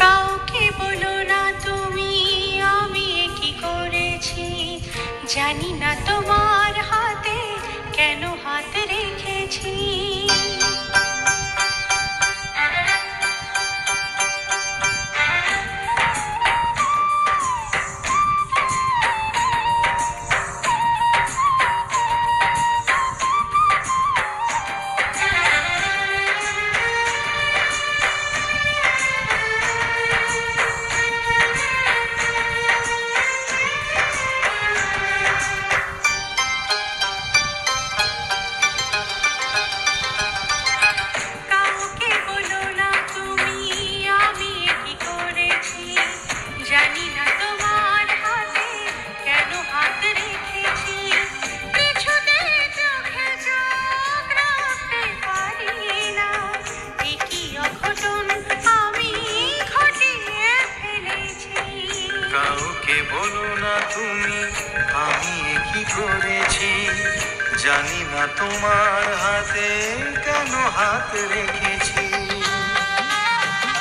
কাউকে বলো না তুমি আমি এ কি করেছি, জানি না তোমার হাতে কেন হাত রেখেছি। কাউকে বলো না তুমি আমি এ কি করেছি, জানি না তোমার হাতে কেন হাত রেখেছি। কিছুতে চোখে চোখ রাখতে পারি না, এ কি অঘটন আমি ঘটিয়ে ফেলেছি। কাউকে বলো না তুমি আমি এ কি করেছি, জানি না তোমার হাতে কেন হাত রেখে